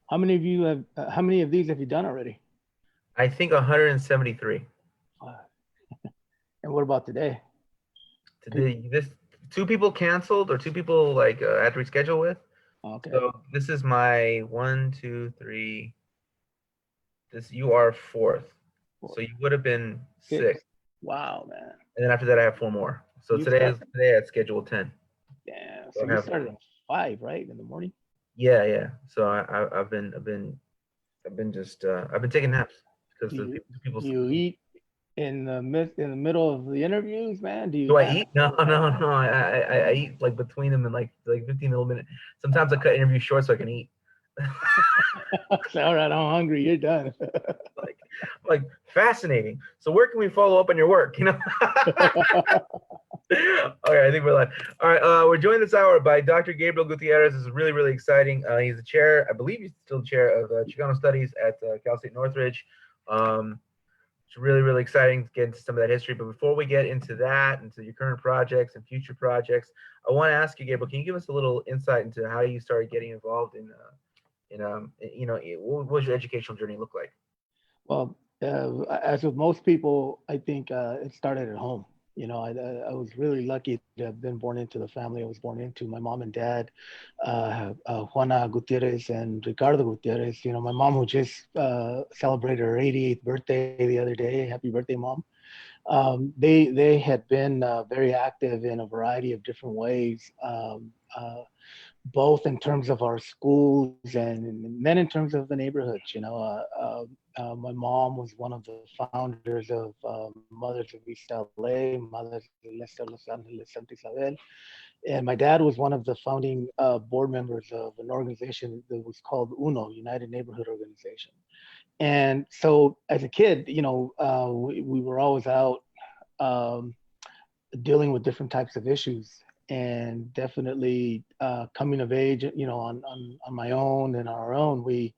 How many of these have you done already? I think 173. Uh, and what about today? People, This two people canceled or two people like had to reschedule with. okay. So this is my one, two, three. This you are fourth. Four, So you would have been six. six. Wow, man. And then after that I have four more. So You start, today I scheduled 10. damn. So So I you have started at 5, right, in the morning? yeah, yeah. So I've been just I've been taking naps because Do you the people do you eat in the middle of the interviews, man? Do you do I have? eat? No, no, no. I eat like between them in like 15 little minutes. Sometimes I cut interviews short so I can eat. Say, all right, I'm hungry. You're done. like like fascinating. So where can we follow up on your work? Okay, I think we're live. All right, we're joined this hour by Dr. Gabriel Guttierrez. This is really, really exciting. He's the chair, I believe he's still the chair of Chicano Studies at Cal State Northridge. Um, it's really, really exciting to get into some of that history. But before we get into that, into your current projects and future projects, I want to ask you, Gabriel, can you give us a little insight into how you started getting involved what was your educational journey look like? Well, as with most people, I think it started at home. I was really lucky to have been born into the family I was born into. My mom and dad, Juana Gutierrez and Ricardo Gutierrez. My mom who just celebrated her 88th birthday the other day. Happy birthday, mom. They had been very active in a variety of different ways. Both in terms of our schools and then in terms of the neighborhoods. My mom was one of the founders of Mothers of East LA, Mothers of Los Angeles, Santa Isabel. And my dad was one of the founding board members of an organization that was called UNO, United Neighborhood Organization. And so as a kid, we were always out um, dealing with different types of issues and definitely coming of age, on my own and our own, we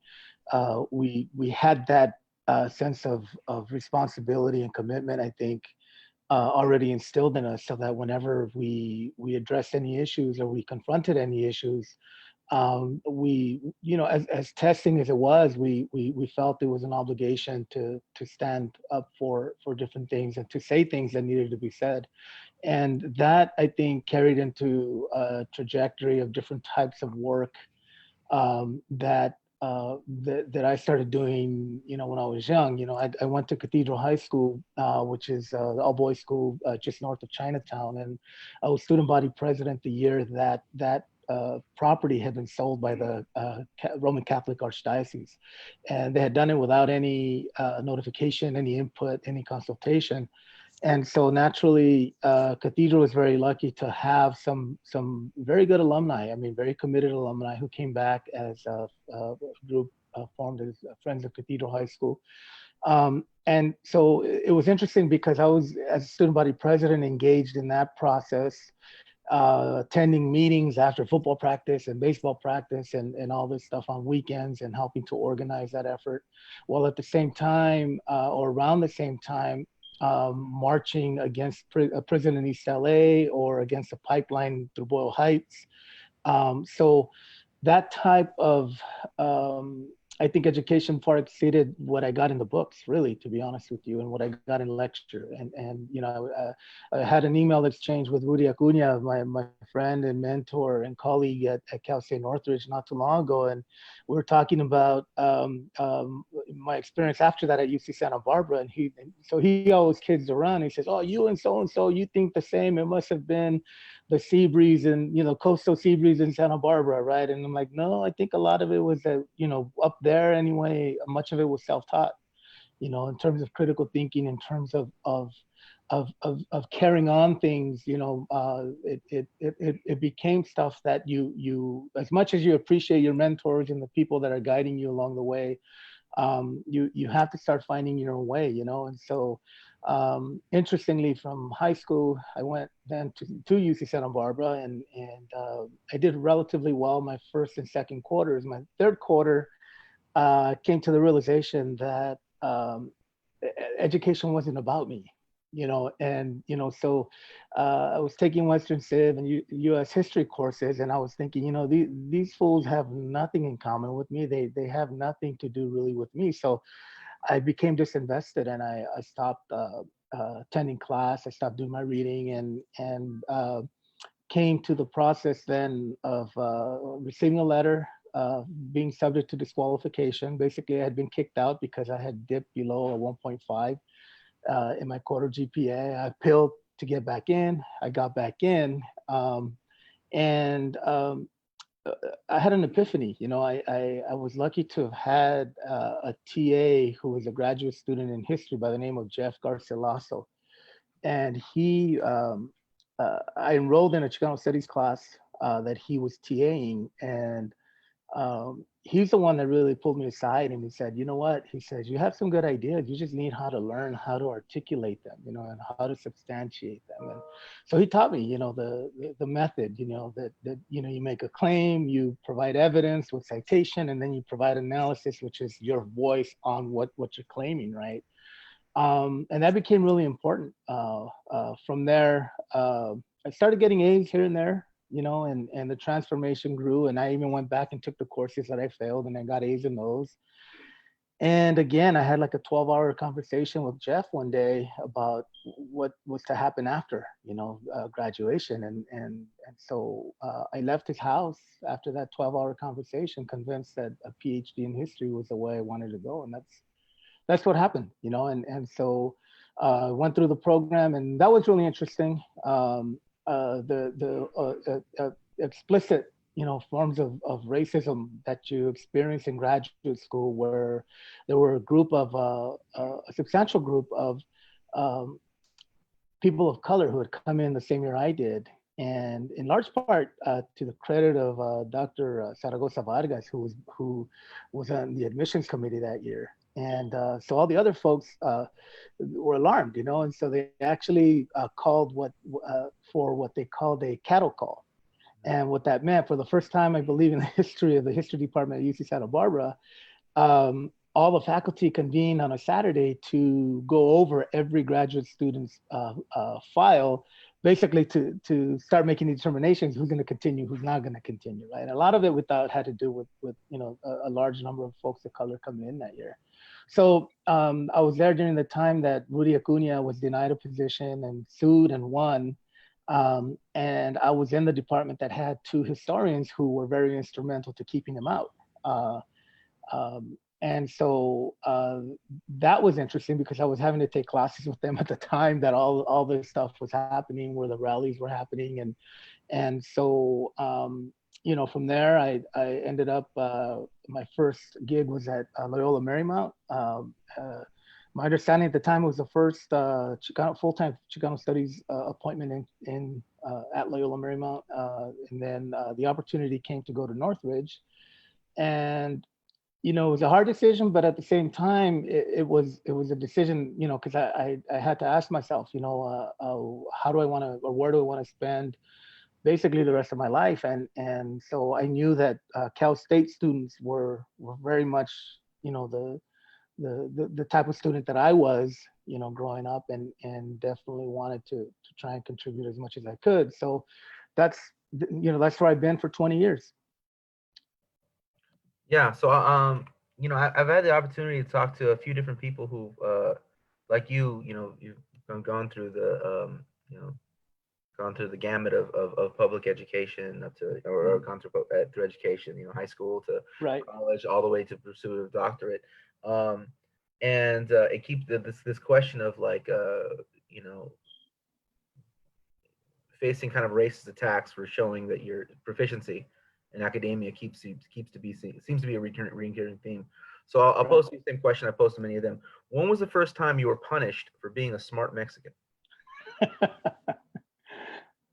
had that sense of responsibility and commitment, I think, already instilled in us, so that whenever we addressed any issues or we confronted any issues, we, as testing as it was, we felt it was an obligation to stand up for different things and to say things that needed to be said. And that, I think, carried into a trajectory of different types of work that I started doing, when I was young. I went to Cathedral High School, which is the all boys school just north of Chinatown, and I was student body president the year that property had been sold by the Roman Catholic Archdiocese, and they had done it without any notification, any input, any consultation. And so naturally, Cathedral was very lucky to have some very good alumni. I mean, very committed alumni who came back as a group formed as Friends of Cathedral High School. And so it was interesting because I was, as a student body president, engaged in that process, attending meetings after football practice and baseball practice and all this stuff on weekends and helping to organize that effort. While at the same time, or around the same time, marching against a prison in East LA or against a pipeline through Boyle Heights. So that type of, I think, education far exceeded what I got in the books, really, to be honest with you, and what I got in lecture. And I had an email exchange with Rudy Acuna, my friend and mentor and colleague at Cal State Northridge, not too long ago, and we were talking about my experience after that at UC Santa Barbara, so he always kids around. He says, "Oh, you and so, you think the same? It must have been the sea breeze and coastal sea breeze in Santa Barbara, right?" And I'm like, no, I think a lot of it was that up there anyway. Much of it was self-taught, in terms of critical thinking, in terms of carrying on things. It became stuff that you, as much as you appreciate your mentors and the people that are guiding you along the way, you have to start finding your own way, and so interestingly, from high school I went then to UC Santa Barbara, and I did relatively well my first and second quarters. My third quarter came to the realization that education wasn't about me. So I was taking Western Civ and U.S. history courses, and I was thinking, these fools have nothing in common with me. They have nothing to do really with me. So I became disinvested, and I stopped attending class. I stopped doing my reading, and came to the process then of receiving a letter, being subject to disqualification. Basically, I had been kicked out because I had dipped below a 1.5 in my quarter GPA. I appealed to get back in. I got back in, and I had an epiphany. I was lucky to have had a TA who was a graduate student in history by the name of Jeff Garcilaso, and I enrolled in a Chicano Studies class that he was TAing, and he's the one that really pulled me aside, and he said, you know what? He says, you have some good ideas. You just need how to learn how to articulate them, and how to substantiate them. And so he taught me, the method, that you make a claim, you provide evidence with citation, and then you provide analysis, which is your voice on what you're claiming, right? And that became really important. From there, I started getting A's here and there, and the transformation grew. And I even went back and took the courses that I failed, and I got A's in those. And again, I had like a 12-hour conversation with Jeff one day about what was to happen after, graduation. And so I left his house after that 12-hour conversation, convinced that a PhD in history was the way I wanted to go. And that's what happened, and so went through the program, and that was really interesting. The explicit, forms of racism that you experience in graduate school, where there were a substantial group of people of color who had come in the same year I did. And in large part, to the credit of Dr. Zaragoza Vargas, who was on the admissions committee that year. And so all the other folks were alarmed, and so they actually called for what they called a cattle call. And what that meant, for the first time, I believe, in the history of the history department at UC Santa Barbara, all the faculty convened on a Saturday to go over every graduate student's file, basically to start making determinations who's going to continue, who's not going to continue, right? And a lot of it had to do with a large number of folks of color coming in that year. So I was there during the time that Rudy Acuna was denied a position and sued and won. And I was in the department that had two historians who were very instrumental to keeping him out. And so that was interesting, because I was having to take classes with them at the time that all this stuff was happening, where the rallies were happening. And so, from there, I ended up, my first gig was at Loyola Marymount. My understanding at the time, it was the first full-time Chicano Studies appointment at Loyola Marymount. And then the opportunity came to go to Northridge. And it was a hard decision, but at the same time, it was a decision, because I had to ask myself, how do I want to, or where do I want to spend basically the rest of my life? And so I knew that Cal State students were very much, the type of student that I was, growing up, and definitely wanted to try and contribute as much as I could. So that's where I've been for 20 years. Yeah, so I've had the opportunity to talk to a few different people who, like you've gone through the gamut of public education up to, or gone through education, high school to right. college, all the way to pursuit of doctorate, and it keeps this question of like facing kind of racist attacks for showing that your proficiency in academia seems to be a recurring theme. So I'll post the same question I posed to many of them. When was the first time you were punished for being a smart Mexican?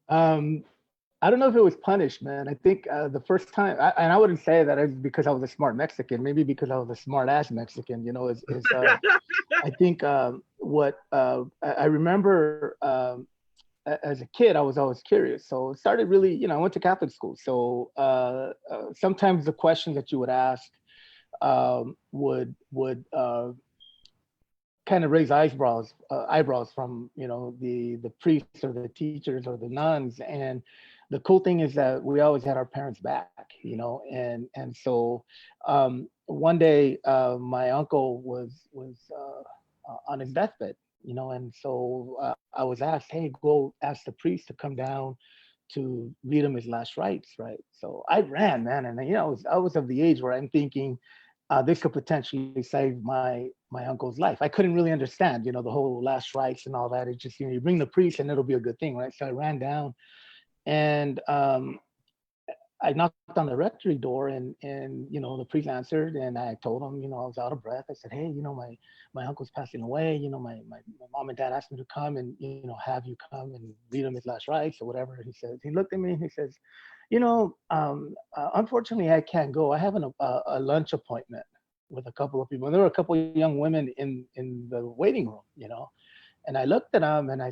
I don't know if it was punished, man. I think the first time, and I wouldn't say that it's because I was a smart Mexican, maybe because I was a smart ass Mexican, I think what I remember as a kid, I was always curious. So it started really, I went to Catholic school. So sometimes the questions that you would ask would kind of raise eyebrows from, the priests or the teachers or the nuns. And the cool thing is that we always had our parents back, and so one day my uncle was on his deathbed, and so I was asked, hey, go ask the priest to come down to read him his last rites, right? So I ran, man, and I was of the age where I'm thinking this could potentially save my uncle's life. I couldn't really understand, the whole last rites and all that. It's just, you bring the priest and it'll be a good thing, right? So I ran down, and I knocked on the rectory door, and the priest answered, and I told him, I was out of breath. I said, hey, my uncle's passing away. My mom and dad asked me to come and have you come and read him his last rites or whatever. He looked at me and he says, unfortunately, I can't go. I have a lunch appointment with a couple of people. And there were a couple of young women in the waiting room, And I looked at him and I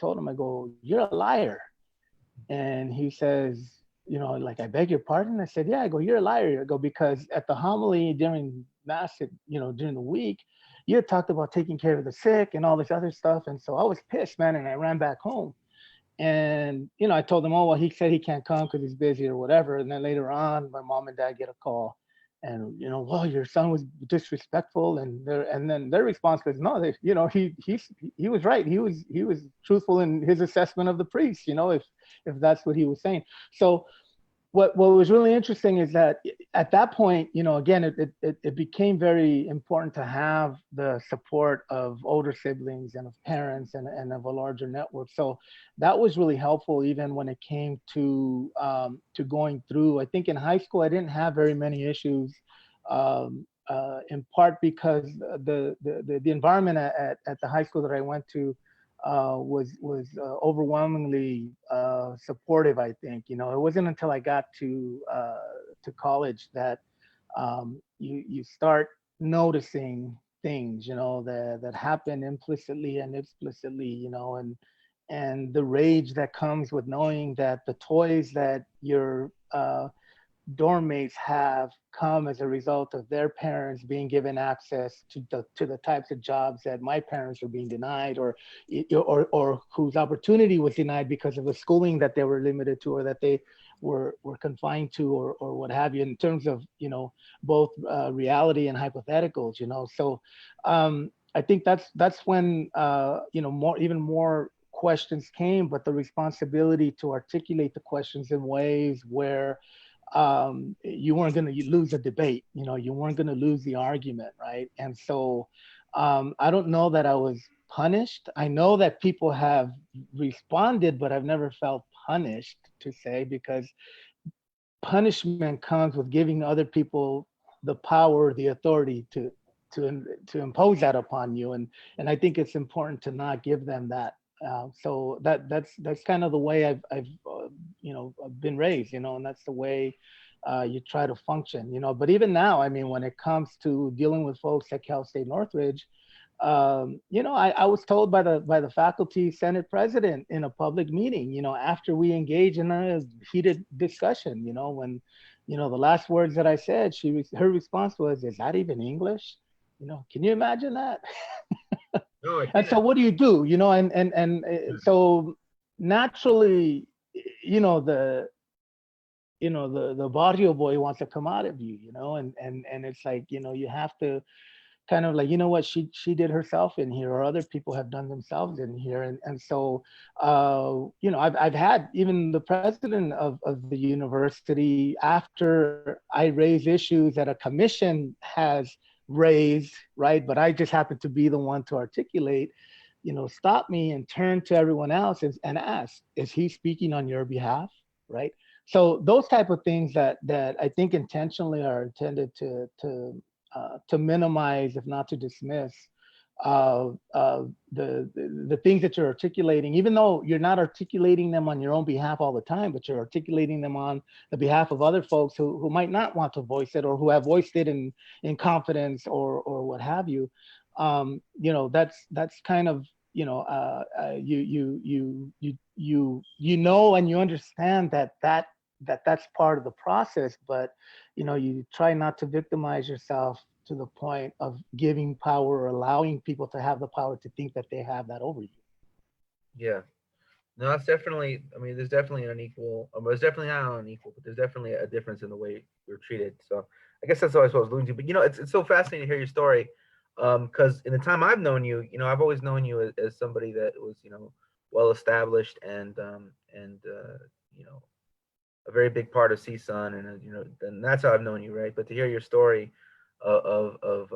told him, I go, you're a liar. And he says, like, I beg your pardon. I said, yeah. I go, you're a liar. I go, because at the homily during mass, during the week, you had talked about taking care of the sick and all this other stuff. And so I was pissed, man. And I ran back home. And, I told him, oh, well, he said he can't come because he's busy or whatever. And then later on, my mom and dad get a call and, well, your son was disrespectful. And then their response was, no, he was right. He was truthful in his assessment of the priest, if that's what he was saying. So what was really interesting is that at that point, again, it became very important to have the support of older siblings and of parents and of a larger network. So that was really helpful, even when it came to going through. I think in high school, I didn't have very many issues, in part because the environment at the high school that I went to was overwhelmingly supportive. I think it wasn't until I got to college that you start noticing things that happen implicitly and explicitly, and the rage that comes with knowing that the toys that your dorm mates have come as a result of their parents being given access to the types of jobs that my parents were being denied, or whose opportunity was denied because of the schooling that they were limited to, or that they were confined to, or what have you, in terms of both reality and hypotheticals. So I think that's when even more questions came, but the responsibility to articulate the questions in ways where you weren't going to lose a debate, you weren't going to lose the argument, right? And so I don't know that I was punished. I know that people have responded, but I've never felt punished, to say, because punishment comes with giving other people the power, the authority to impose that upon you, and I think it's important to not give them that. So that's kind of the way I've been raised, and that's the way you try to function, But even now, I mean, when it comes to dealing with folks at Cal State Northridge, I was told by the faculty senate president in a public meeting, after we engaged in a heated discussion, when, the last words that I said, her response was, "Is that even English?" Can you imagine that? No, I And so can't. what do you do? So naturally, the barrio boy wants to come out of you, and it's like, you have to kind of like, what she did herself in here, or other people have done themselves in here. And so I've had even the president of the university, after I raise issues that a commission has raised, right, but I just happen to be the one to articulate, stop me and turn to everyone else and ask, is he speaking on your behalf, right? So those type of things that I think intentionally are intended to minimize, if not to dismiss, the things that you're articulating, even though you're not articulating them on your own behalf all the time, but you're articulating them on the behalf of other folks who might not want to voice it, or who have voiced it in confidence, or what have you. That's kind of, and you understand that's part of the process, but you try not to victimize yourself to the point of giving power or allowing people to have the power to think that they have that over you. Yeah. No, that's definitely. I mean, there's definitely an unequal. There's definitely not unequal, but there's definitely a difference in the way we're treated. So I guess that's always what I was alluding to. But it's so fascinating to hear your story, because in the time I've known you, I've always known you as somebody that was, well established and you know a very big part of CSUN, and and that's how I've known you, right? But to hear your story of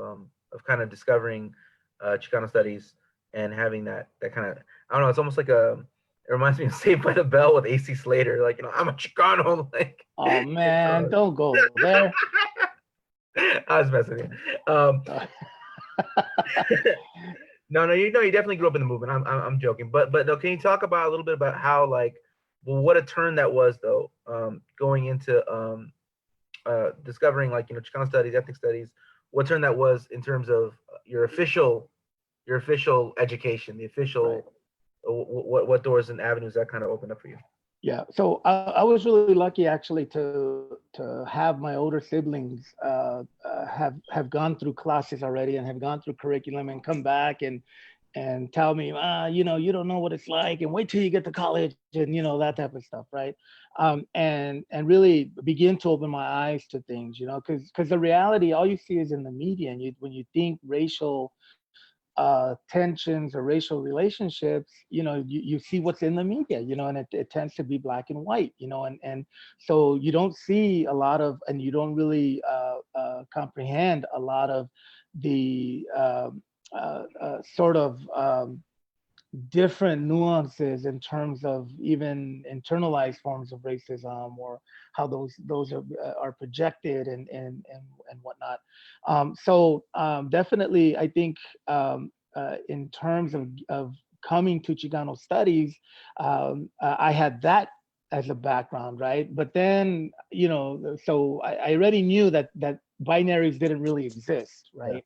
kind of discovering Chicano studies and having that kind of, I don't know, it's almost like it reminds me of Saved by the Bell with AC Slater, like I'm a Chicano, like Oh man, don't go there. I was messing with you. No, no, you definitely grew up in the movement. I'm joking, but no, can you talk about a little bit about how like, well, what a turn that was though, going into discovering like Chicano studies, ethnic studies, what turn that was in terms of your official education, the Right. official what doors and avenues that kind of opened up for you. Yeah. So I was really lucky actually to have my older siblings have gone through classes already and have gone through curriculum and come back and tell me, you don't know what it's like, and wait till you get to college, and that type of stuff, right? And really begin to open my eyes to things, because the reality, all you see is in the media, and when you think racial tensions or racial relationships, you see what's in the media, and it tends to be black and white, and so you don't see a lot of, and you don't really comprehend a lot of the sort of different nuances in terms of even internalized forms of racism, or how those are projected and whatnot. So definitely, I think in terms of coming to Chicano studies, I had that as a background, right? But then, so I already knew that binaries didn't really exist, Yeah. right?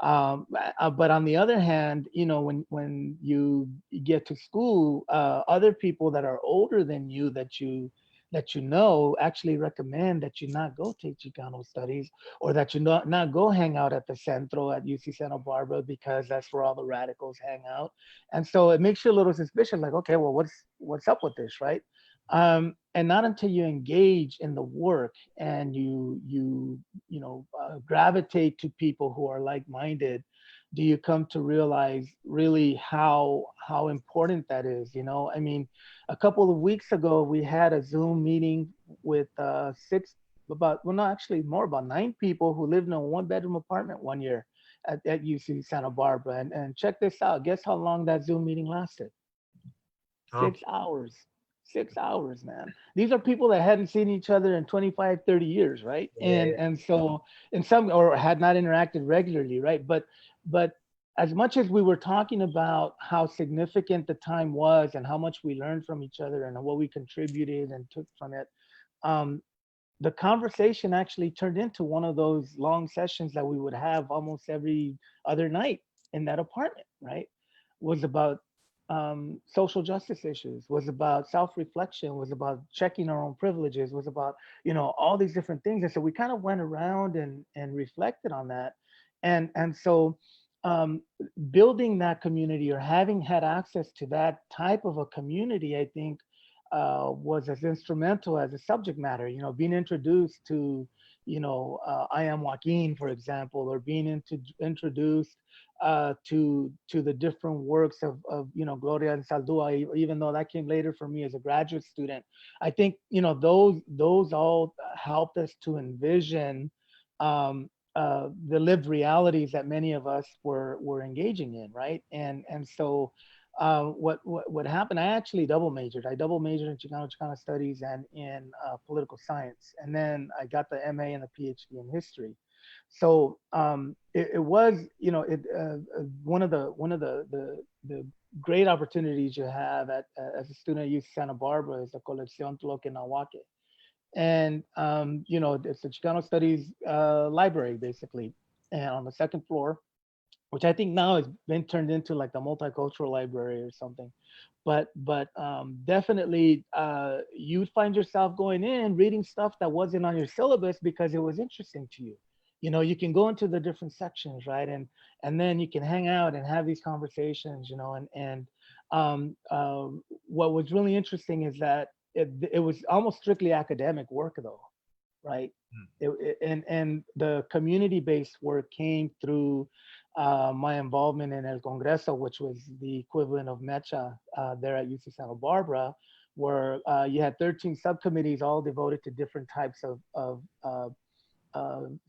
But on the other hand, when you get to school, other people that are older than you that you know actually recommend that you not go take Chicano studies, or that you not go hang out at the Centro at UC Santa Barbara, because that's where all the radicals hang out. And so it makes you a little suspicious, like, okay, well, what's up with this, right? And not until you engage in the work and you gravitate to people who are like-minded, do you come to realize really how important that is. I mean, a couple of weeks ago we had a Zoom meeting with no, actually more, about 9 people who lived in a one-bedroom apartment one year at UC Santa Barbara. And check this out, guess how long that Zoom meeting lasted? Oh, 6 hours. 6 hours, man. These are people that hadn't seen each other in 25, 30 years, right? yeah, And so in some, or had not interacted regularly, right? But as much as we were talking about how significant the time was and how much we learned from each other and what we contributed and took from it, um, the conversation actually turned into one of those long sessions that we would have almost every other night in that apartment, right? Was about social justice issues, was about self-reflection, was about checking our own privileges, was about, all these different things. And so we kind of went around and reflected on that. And so um, building that community, or having had access to that type of a community, I think was as instrumental as the subject matter, being introduced to, I Am Joaquin, for example, or being introduced to the different works of Gloria and Saldua, even though that came later for me as a graduate student. I think, those all helped us to envision the lived realities that many of us were engaging in, right? And so what happened, I actually double majored. I double majored in Chicano studies and in political science. And then I got the MA and the PhD in history. So it was, one of the great opportunities you have as a student at UC Santa Barbara is the Colección Tloque Nahuaque. And it's the Chicano Studies library, basically, and on the second floor, which I think now has been turned into like the multicultural library or something. But definitely, you'd find yourself going in reading stuff that wasn't on your syllabus because it was interesting to you. you can go into the different sections, right? And then you can hang out and have these conversations, what was really interesting is that it was almost strictly academic work though, right? And the community-based work came through my involvement in El Congreso, which was the equivalent of Mecha there at UC Santa Barbara, where you had 13 subcommittees all devoted to different types of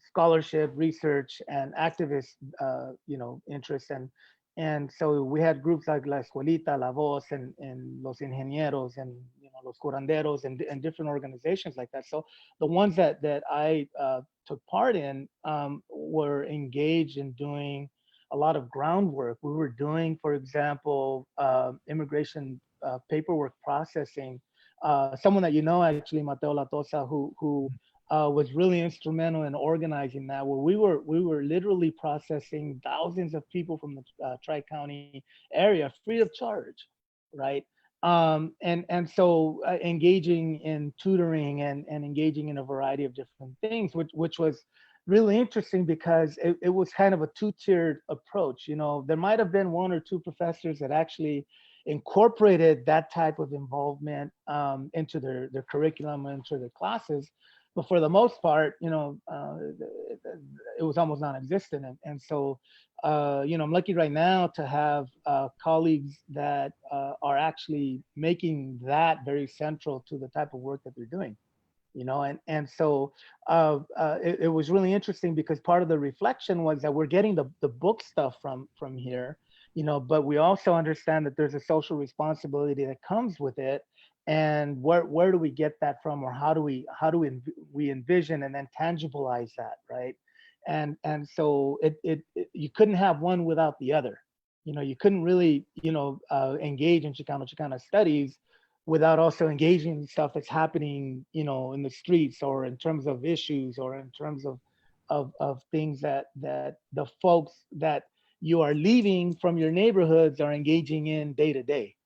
scholarship, research, and activist, interests. And so we had groups like La Escuelita, La Voz, and Los Ingenieros, and Los Curanderos, and different organizations like that. So the ones that I took part in were engaged in doing a lot of groundwork. We were doing, for example, immigration paperwork processing. Someone that actually, Mateo Latosa, who was really instrumental in organizing that, where we were literally processing thousands of people from the Tri-County area free of charge, right? And so engaging in tutoring and engaging in a variety of different things, which was really interesting because it was kind of a two-tiered approach. There might have been one or two professors that actually incorporated that type of involvement into their curriculum, into their classes, but for the most part, it was almost non-existent. And so, I'm lucky right now to have colleagues that are actually making that very central to the type of work that they're doing. And so it was really interesting because part of the reflection was that we're getting the book stuff from here, but we also understand that there's a social responsibility that comes with it. And where do we get that from, or how do we envision and then tangibilize that, right? And so you couldn't have one without the other. You couldn't really engage in Chicano studies without also engaging in stuff that's happening, in the streets, or in terms of issues, or in terms of things that the folks that you are leaving from your neighborhoods are engaging in day to day,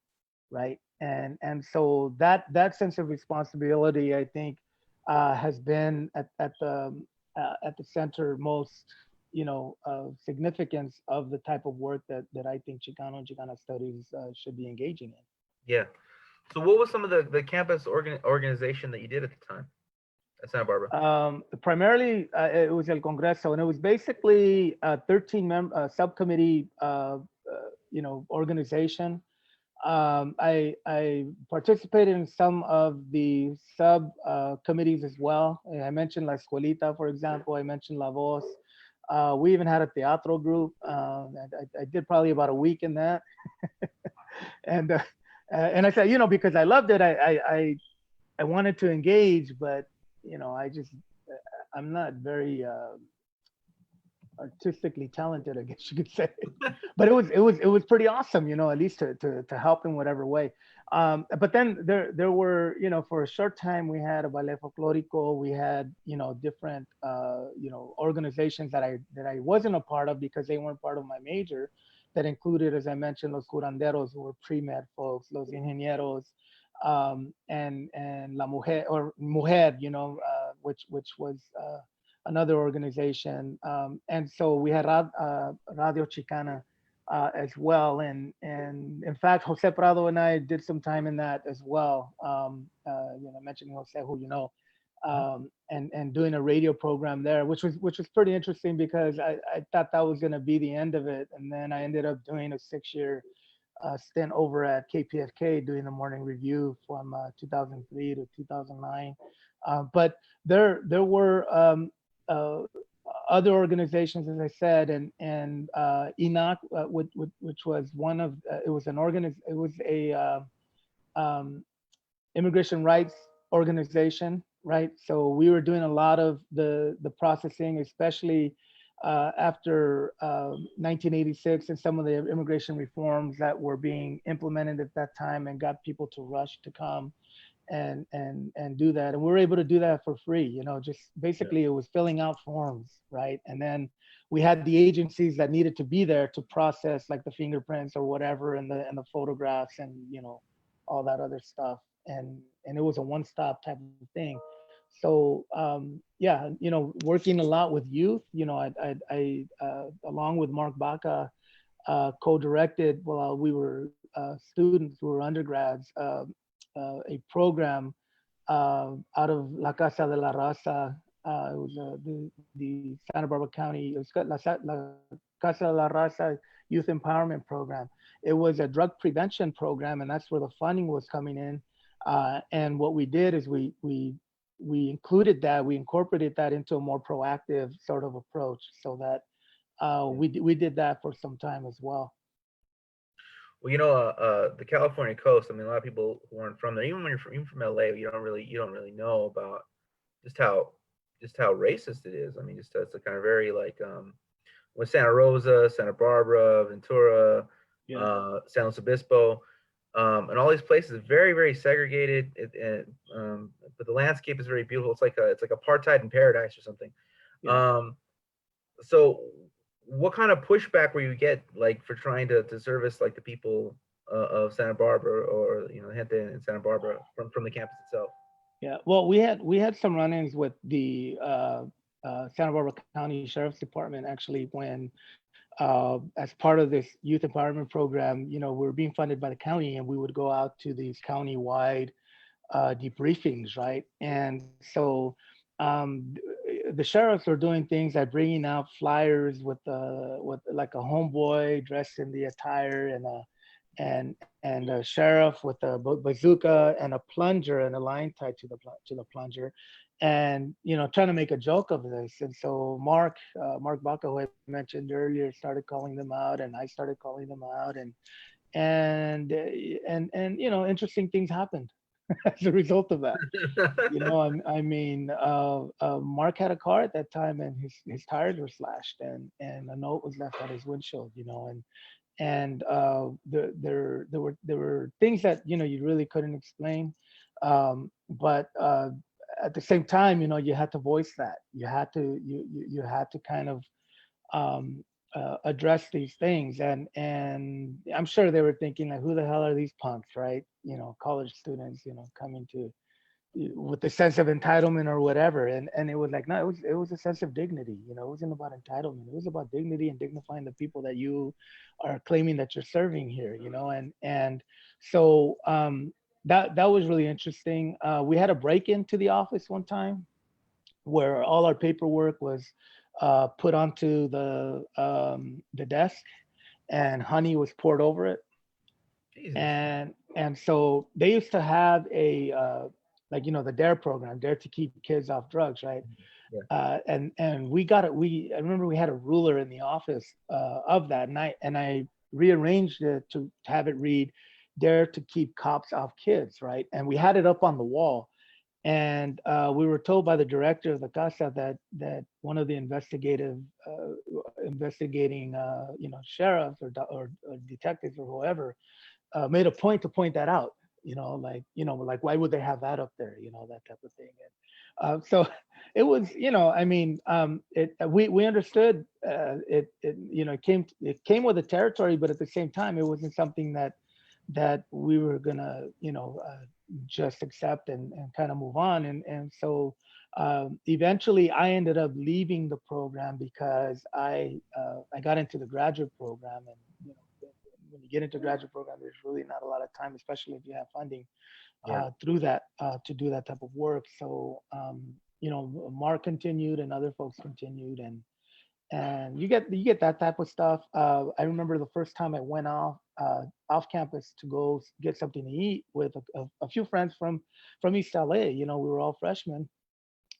right? And so that sense of responsibility, I think, has been at the center most, significance of the type of work that I think Chicano and Chicana studies should be engaging in. Yeah. So what was some of the campus organization that you did at the time at Santa Barbara? Primarily, it was El Congreso, and it was basically a 13 subcommittee, organization. I participated in some of the sub committees as well. I mentioned La Escuelita, for example. I mentioned La Voz. We even had a teatro group. I did probably about a week in that. and and I said, because I loved it, I wanted to engage, but I just I'm not very artistically talented, I guess you could say. But it was pretty awesome, at least to help in whatever way. But then there were, for a short time we had a ballet folklorico. We had, different organizations that I wasn't a part of because they weren't part of my major. That included, as I mentioned, los curanderos, who were pre-med folks, los ingenieros, and la mujer, or mujer, which was another organization. And so we had Radio Chicana as well. And in fact, Jose Prado and I did some time in that as well. Mentioning Jose, who and doing a radio program there, which was pretty interesting because I thought that was going to be the end of it. And then I ended up doing a 6-year stint over at KPFK doing the morning review from 2003 to 2009. But there were uh, other organizations, as I said, and ENOC, which was one of it was it was a immigration rights organization, right? So we were doing a lot of the processing, especially after 1986 and some of the immigration reforms that were being implemented at that time, and got people to rush to come and do that. And we were able to do that for free, just basically it was filling out forms, right? And then we had the agencies that needed to be there to process like the fingerprints or whatever, and the photographs, and all that other stuff. And it was a one-stop type of thing. So yeah, working a lot with youth. Along with Mark Baca, co-directed while we were students, we were undergrads, a program out of La Casa de la Raza. It was the Santa Barbara County. It was La Casa de la Raza Youth Empowerment Program. It was a drug prevention program, and that's where the funding was coming in. And what we did is we included that, we incorporated that into a more proactive sort of approach, so that we did that for some time as well. Well, the California coast. I mean, a lot of people who aren't from there, even when even from LA, you don't really know about just how just how racist it is. I mean, just it's a kind of very like with Santa Rosa, Santa Barbara, Ventura, Yeah. San Luis Obispo, and all these places very very segregated. But the landscape is very beautiful. It's like apartheid in paradise or something. Yeah. Um, so what kind of pushback were you get like for trying to service like the people of Santa Barbara or gente in Santa Barbara from the campus itself? Yeah. Well, we had some run-ins with the Santa Barbara County Sheriff's Department actually when, as part of this youth empowerment program, we were being funded by the county, and we would go out to these county-wide debriefings, right? And so the sheriffs were doing things like bringing out flyers with like a homeboy dressed in the attire, and a sheriff with a bazooka and a plunger and a line tied to the plunger, and trying to make a joke of this. And so Mark Baca, who I mentioned earlier, started calling them out, and I started calling them out, and interesting things happened as a result of that. I mean, Mark had a car at that time, and his tires were slashed, and a note was left on his windshield, and there were things that you really couldn't explain, but at the same time, you had to voice that. You had to kind of address these things, and I'm sure they were thinking like, who the hell are these punks, right? College students, coming to with the sense of entitlement or whatever. And it was like, no, it was a sense of dignity. It wasn't about entitlement. It was about dignity and dignifying the people that you are claiming that you're serving here. And so that was really interesting. We had a break into the office one time where all our paperwork was put onto the desk, and honey was poured over it. Jesus. And so they used to have a like the dare program, dare to keep kids off drugs, right? Yeah. And we got it. I remember we had a ruler in the office of that, and I rearranged it to have it read, dare to keep cops off kids, right? And we had it up on the wall. And we were told by the director of the casa that one of the investigating sheriffs or detectives or whoever made a point to point that out. Like why would they have that up there? That type of thing. And so it was, I mean, we understood it came with the territory, but at the same time, it wasn't something that we were gonna just accept and kind of move on. And so eventually I ended up leaving the program because I got into the graduate program. And when you get into graduate program, there's really not a lot of time, especially if you have funding Yeah. through that to do that type of work. So Mark continued, and other folks continued, and you get that type of stuff. I remember the first time I went off campus to go get something to eat with a few friends from East LA. We were all freshmen.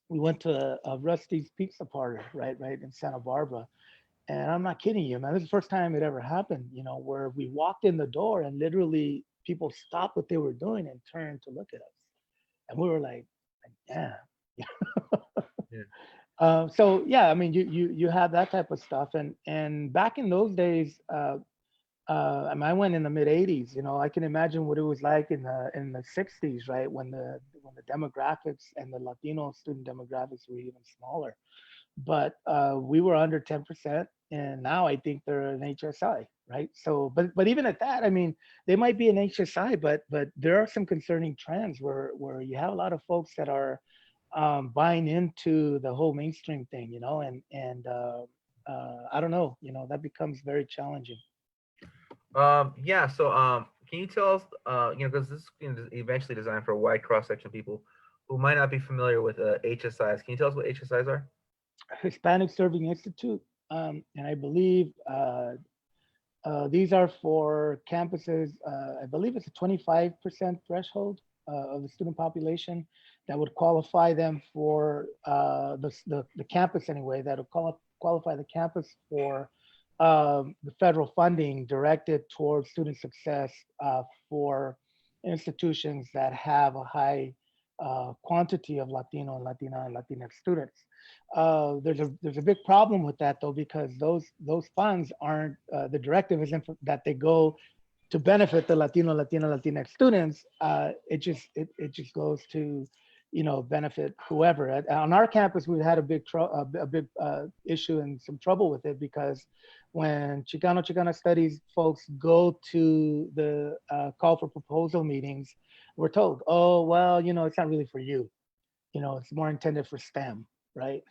We went to a Rusty's Pizza Party, right in Santa Barbara. And I'm not kidding you, man. This is the first time it ever happened, where we walked in the door and literally people stopped what they were doing and turned to look at us. And we were like, yeah. Yeah. So yeah, I mean, you have that type of stuff, and back in those days, I mean, I went in the mid '80s. I can imagine what it was like in the '60s, right, when the demographics and the Latino student demographics were even smaller. But we were under 10%, and now I think they're an HSI, right? So, but even at that, I mean, they might be an HSI, but there are some concerning trends where you have a lot of folks that are buying into the whole mainstream thing, I don't know, that becomes very challenging. Yeah. So, can you tell us, because this is eventually designed for a wide cross section of people who might not be familiar with HSIs. Can you tell us what HSIs are? Hispanic Serving Institute, and I believe these are for campuses. I believe it's a 25% threshold of the student population that would qualify them for the campus anyway, that would qualify the campus for the federal funding directed towards student success for institutions that have a high quantity of Latino and Latina and Latinx students. There's a big problem with that though, because those funds aren't the directive isn't that they go to benefit the Latino, Latina, Latinx students. It just goes to benefit whoever. On our campus, we've had a big issue and some trouble with it, because when Chicana studies folks go to the call for proposal meetings, we're told, oh well, it's not really for you. It's more intended for STEM, right?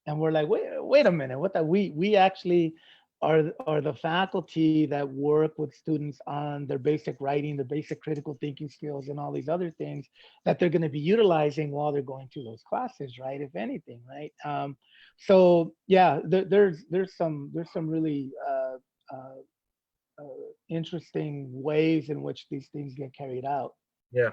And we're like, wait a minute, what that we actually are the faculty that work with students on their basic writing, their basic critical thinking skills, and all these other things that they're going to be utilizing while they're going through those classes, right? If anything, right? So yeah, there's some really interesting ways in which these things get carried out. Yeah.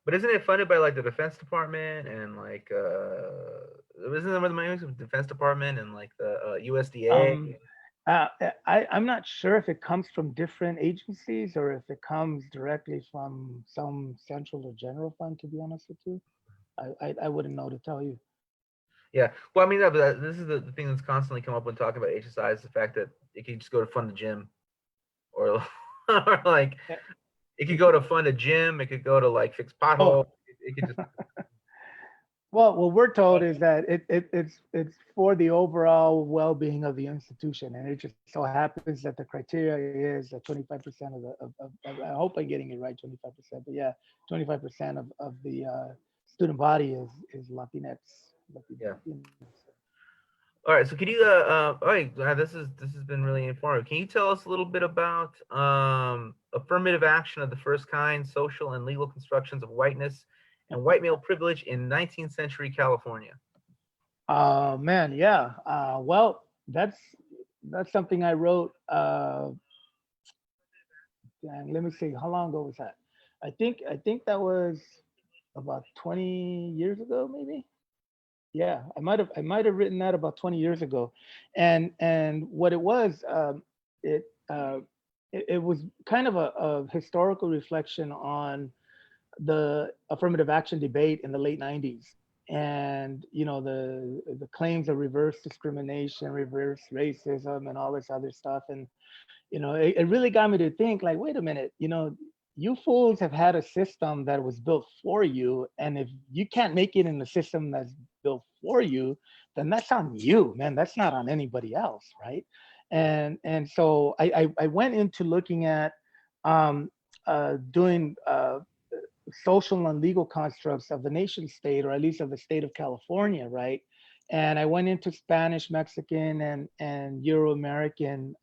But isn't it funded by like the Defense Department and like isn't there the money of the Defense Department and like the USDA? Um, I'm not sure if it comes from different agencies or if it comes directly from some central or general fund, to be honest with you. I wouldn't know to tell you. Yeah. Well, I mean, no, but this is the thing that's constantly come up when talking about HSI is the fact that it can just go to fund the gym, or or like Yeah. it could go to fund a gym. It could go to like fix Oh, potholes. It could just well, what we're told is that it's for the overall well-being of the institution, and it just so happens that the criteria is that 25% of I hope I'm getting it right, 25%, but yeah, 25% of the student body is Latinx, yeah. Latino. All right. So can you all right, this has been really informative. Can you tell us a little bit about affirmative action of the first kind, social and legal constructions of whiteness and white male privilege in 19th century California? Man, yeah. Well, that's something I wrote. And let me see, how long ago was that? I think that was about 20 years ago, maybe. Yeah, I might have written that about 20 years ago, and what it was, it, uh, it was kind of a historical reflection on the affirmative action debate in the late 90s, and the claims of reverse discrimination, reverse racism, and all this other stuff. And it really got me to think, like, wait a minute, you fools have had a system that was built for you, and if you can't make it in the system that's built for you, then that's on you, man. That's not on anybody else, right? And so I went into looking at doing social and legal constructs of the nation state, or at least of the state of California, right? And I went into Spanish, Mexican, and Euro American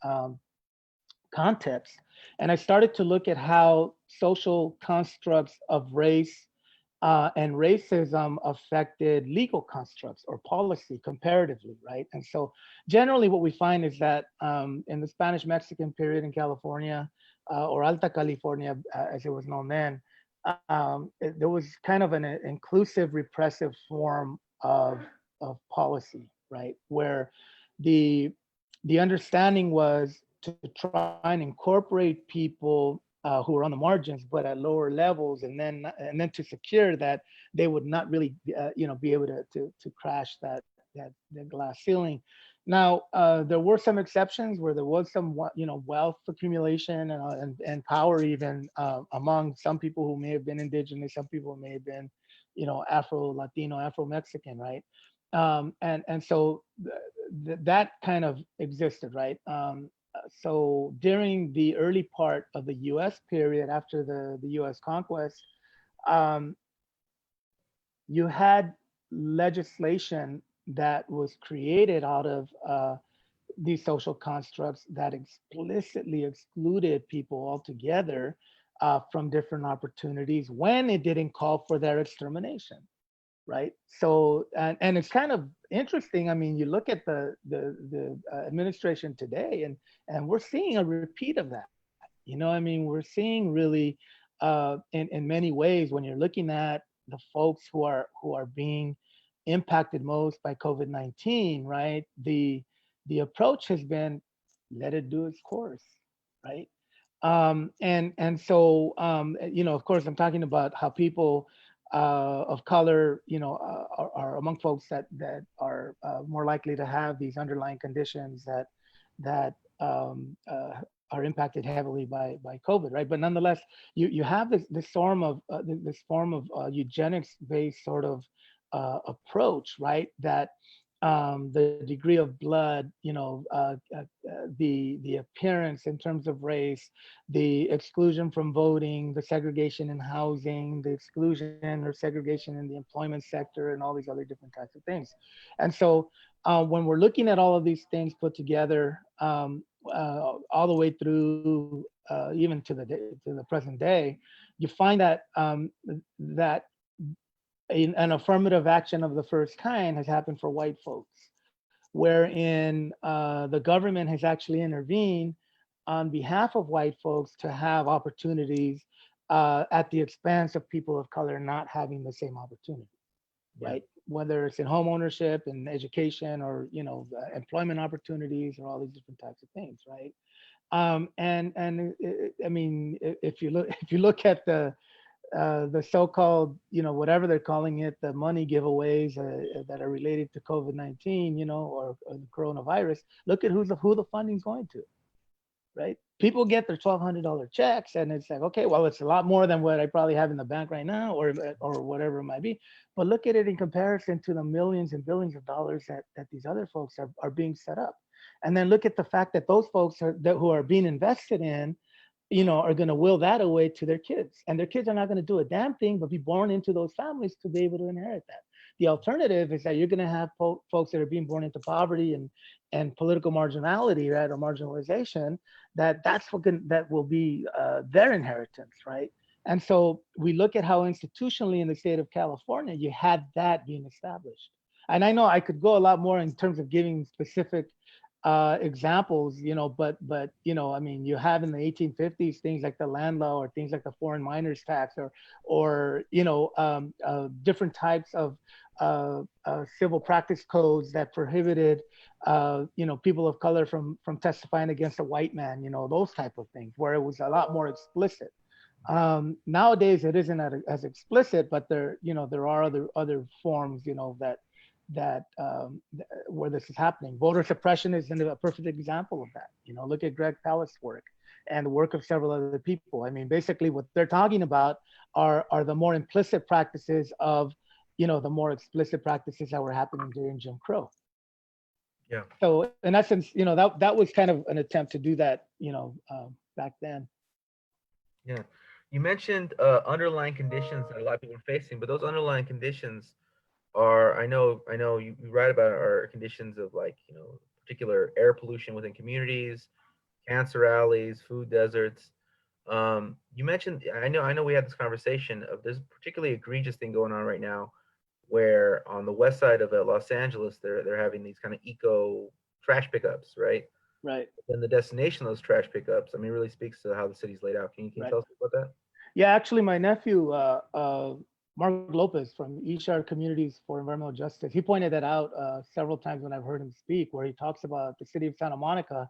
context. And I started to look at how social constructs of race and racism affected legal constructs or policy comparatively, right? And so generally what we find is that in the Spanish Mexican period in California, or Alta California, as it was known then, there was kind of an inclusive repressive form of policy, right? Where the the understanding was to try and incorporate people who were on the margins, but at lower levels, and then to secure that they would not really, be able to crash that glass ceiling. Now, there were some exceptions where there was some, wealth accumulation and power even among some people who may have been indigenous, some people may have been, Afro Latino, Afro Mexican, right? And so that kind of existed, right? So during the early part of the U.S. period, after the U.S. conquest, um, you had legislation that was created out of these social constructs that explicitly excluded people altogether from different opportunities when it didn't call for their extermination, right? So, and it's kind of interesting. I mean, you look at the administration today, and we're seeing a repeat of that. You know, I mean, we're seeing really, in many ways, when you're looking at the folks who are being impacted most by COVID-19, right? The approach has been let it do its course, right? And so you know, of course, I'm talking about how people of color, you know, are among folks that are more likely to have these underlying conditions that are impacted heavily by COVID, right? But nonetheless, you have this form of this form of eugenics based sort of approach, right? That the degree of blood, you know, the appearance in terms of race, the exclusion from voting, the segregation in housing, the exclusion or segregation in the employment sector, and all these other different types of things. And so when we're looking at all of these things put together, all the way through even to to the present day, you find that that an affirmative action of the first kind has happened for white folks, wherein the government has actually intervened on behalf of white folks to have opportunities at the expense of people of color not having the same opportunity, Yeah. right? Whether it's in home ownership and education, or you know, employment opportunities, or all these different types of things, right? I mean, if you look if you look at the so-called, you know, whatever they're calling it, the money giveaways that are related to COVID-19, you know, or the coronavirus. Look at who the funding's going to, right? People get their $1,200 checks, and it's like, okay, well, it's a lot more than what I probably have in the bank right now, or whatever it might be. But look at it in comparison to the millions and billions of dollars that these other folks are being set up. And then look at the fact that those folks who are being invested in, you know, are going to will that away to their kids, and their kids are not going to do a damn thing but be born into those families to be able to inherit that. The alternative is that you're going to have folks that are being born into poverty and political marginality, right, or marginalization. That will be their inheritance, right? And so we look at how institutionally in the state of California you had that being established. And I know I could go a lot more in terms of giving specific examples, you know, but you know, I mean, you have in the 1850s things like the land law, or things like the foreign miners tax, or you know, different types of civil practice codes that prohibited you know, people of color from testifying against a white man, you know, those type of things, where it was a lot more explicit. Nowadays it isn't as explicit, but there, you know, there are other forms, you know, where this is happening. Voter suppression is a perfect example of that. You know, look at Greg Palast's work and the work of several other people. I mean, basically what they're talking about are the more implicit practices of, you know, the more explicit practices that were happening during Jim Crow. Yeah. So in essence, you know, that was kind of an attempt to do that, you know, back then. Yeah. You mentioned underlying conditions that a lot of people are facing, but those underlying conditions are, I know you write about, are conditions of, like, you know, particular air pollution within communities, cancer alleys, food deserts. You mentioned, I know we had this conversation of, there's a particularly egregious thing going on right now, where on the west side of Los Angeles, they're having these kind of eco trash pickups, right? Right. Then the destination of those trash pickups, I mean, really speaks to how the city's laid out. Can you Right. tell us about that? Yeah, actually, my nephew, Mark Lopez from Ishar Communities for Environmental Justice, he pointed that out several times when I've heard him speak, where he talks about the city of Santa Monica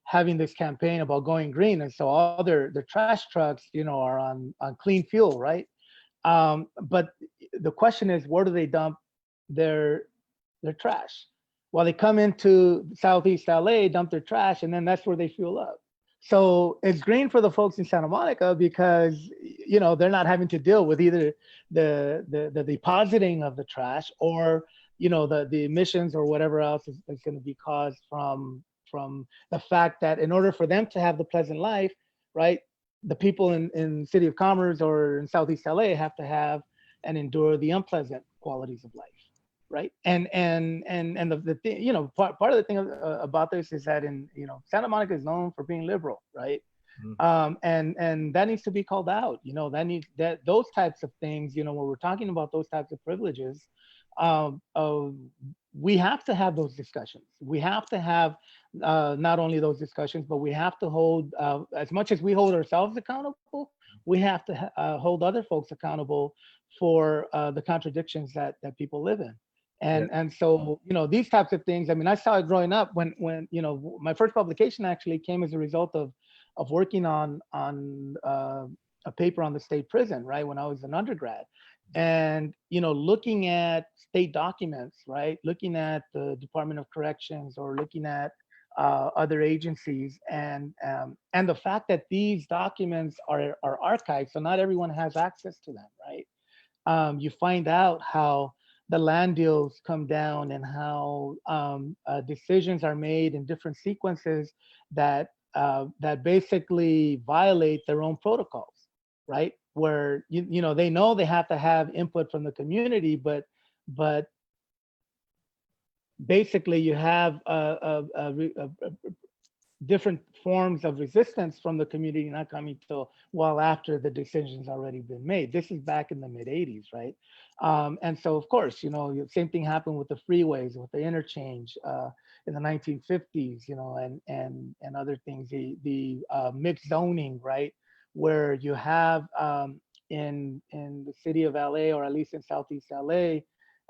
having this campaign about going green. And so all their trash trucks, you know, are on clean fuel, right? But the question is, where do they dump their trash? Well, they come into Southeast LA, dump their trash, and then that's where they fuel up. So it's green for the folks in Santa Monica because, you know, they're not having to deal with either the depositing of the trash, or, you know, the emissions or whatever else is going to be caused from the fact that in order for them to have the pleasant life, right, the people in City of Commerce or in Southeast LA have to have and endure the unpleasant qualities of life. right? And the thing, part of the thing about this is that in Santa Monica is known for being liberal, right? Mhm. And that needs to be called out. That those types of things, when we're talking about those types of privileges, um, uh, we have to have those discussions. We have to have not only those discussions, but we have to hold, as much as we hold ourselves accountable, we have to hold other folks accountable for the contradictions that people live in. Yeah. And so, these types of things, I mean, I saw it growing up when my first publication actually came as a result of working on a paper on the state prison, right, when I was an undergrad. And looking at state documents, right, looking at the Department of Corrections or looking at other agencies, and the fact that these documents are archived, so not everyone has access to them, right? You find out how the land deals come down and how decisions are made in different sequences that basically violate their own protocols, right? Where they know they have to have input from the community, but basically you have different forms of resistance from the community not coming till well after the decision's already been made. This is back in the mid 80s, right? And so of course, same thing happened with the freeways, with the interchange in the 1950s, and other things, the mixed zoning, right? Where you have in the city of LA, or at least in Southeast LA,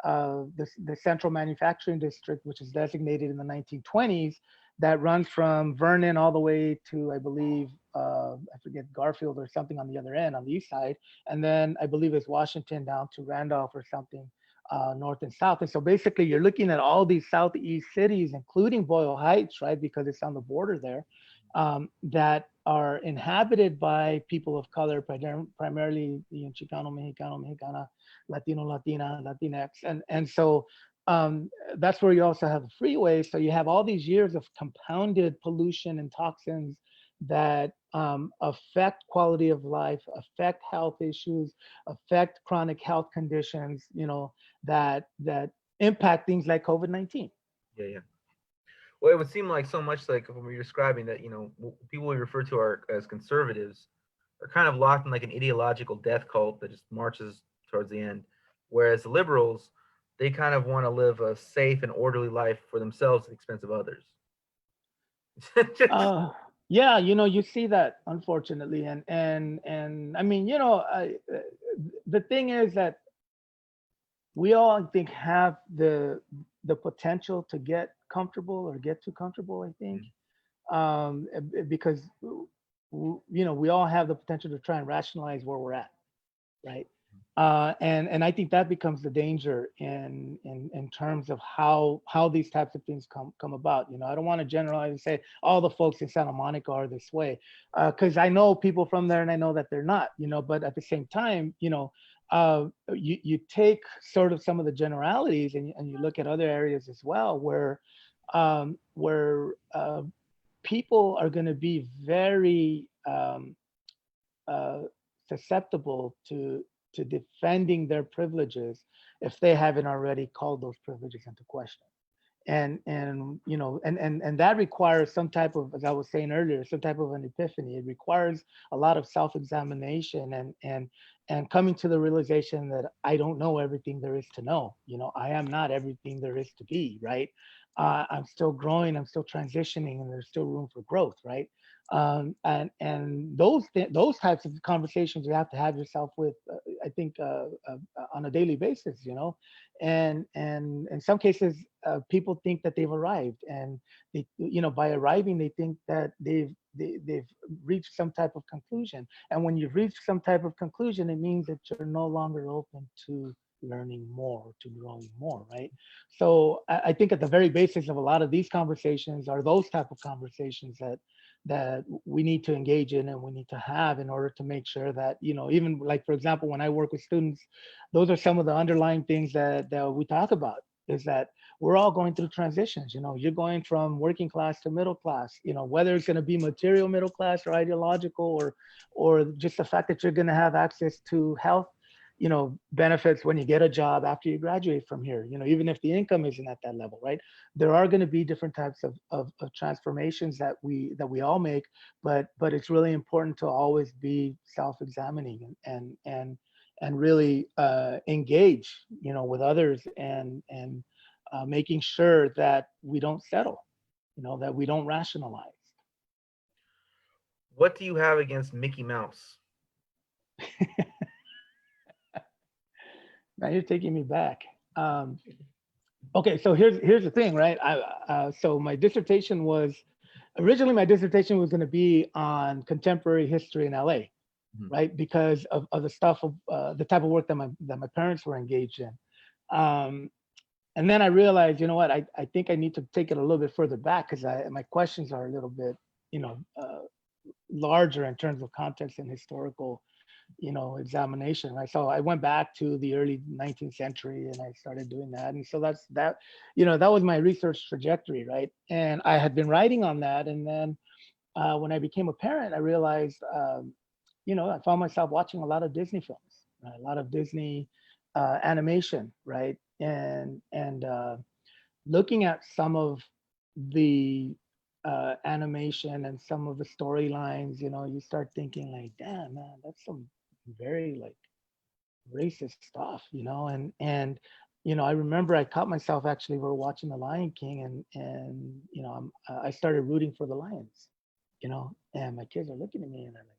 the Central Manufacturing District, which is designated in the 1920s, that runs from Vernon all the way to, I believe, I forget, Garfield or something on the other end, on the east side. And then I believe it's Washington down to Randolph or something, north and south. And so basically you're looking at all these southeast cities, including Boyle Heights, right, because it's on the border there, that are inhabited by people of color, primarily Chicano, Mexicano, Mexicana, Latino, Latina, Latinx. And so that's where you also have the freeway. So you have all these years of compounded pollution and toxins that affect quality of life, affect health issues, affect chronic health conditions, that impact things like COVID-19. Yeah. Yeah. Well, it would seem like so much like when you're describing that, people we refer to as conservatives are kind of locked in like an ideological death cult that just marches towards the end, whereas the liberals, they kind of want to live a safe and orderly life for themselves at the expense of others. Just, Uh, yeah, you see that unfortunately, and I mean, the thing is that we all, I think, have the potential to get comfortable or get too comfortable, I think, because we all have the potential to try and rationalize where we're at, right? And I think that becomes the danger in terms of how these types of things come about. I don't want to generalize and say all the folks in Santa Monica are this way, because I know people from there and I know that they're not. But at the same time, you take sort of some of the generalities and you look at other areas as well where people are going to be very uh, susceptible to defending their privileges if they haven't already called those privileges into question. And that requires some type of, as I was saying earlier, some type of an epiphany. It requires a lot of self-examination and coming to the realization that I don't know everything there is to know. I am not everything there is to be, right? I'm still growing, I'm still transitioning, and there's still room for growth, right? And those types of conversations you have to have yourself with, I think, on a daily basis, and in some cases, people think that they've arrived, and by arriving, they think that they've reached some type of conclusion. And when you've reached some type of conclusion, it means that you're no longer open to learning more, to growing more, right? So I think at the very basis of a lot of these conversations are those type of conversations that we need to engage in and we need to have in order to make sure that, even like, for example, when I work with students, those are some of the underlying things that we talk about, is that we're all going through transitions. You're going from working class to middle class, whether it's going to be material middle class or ideological, or just the fact that you're going to have access to health, benefits when you get a job after you graduate from here, even if the income isn't at that level, right? There are going to be different types of transformations that we all make, but it's really important to always be self-examining and really engage, with others, and making sure that we don't settle, that we don't rationalize. What do you have against Mickey Mouse? Now you're taking me back. Um, okay, so here's the thing, right? So my dissertation was originally my dissertation was going to be on contemporary history in LA, Mhm. right? Because of the stuff of the type of work that my parents were engaged in. Um, and then I realized, you know what, I think I need to take it a little bit further back because my questions are a little bit, larger in terms of context and historical, examination, right? So I went back to the early 19th century and I started doing that. And so that was my research trajectory, right? And I had been writing on that. And then when I became a parent, I realized, I found myself watching a lot of Disney films, right? A lot of Disney animation, right? And looking at some of the animation and some of the storylines, you start thinking like, damn, man, that's some very like racist stuff, I remember I caught myself actually, we were watching The Lion King, and I started rooting for the lions, and my kids are looking at me and they're like,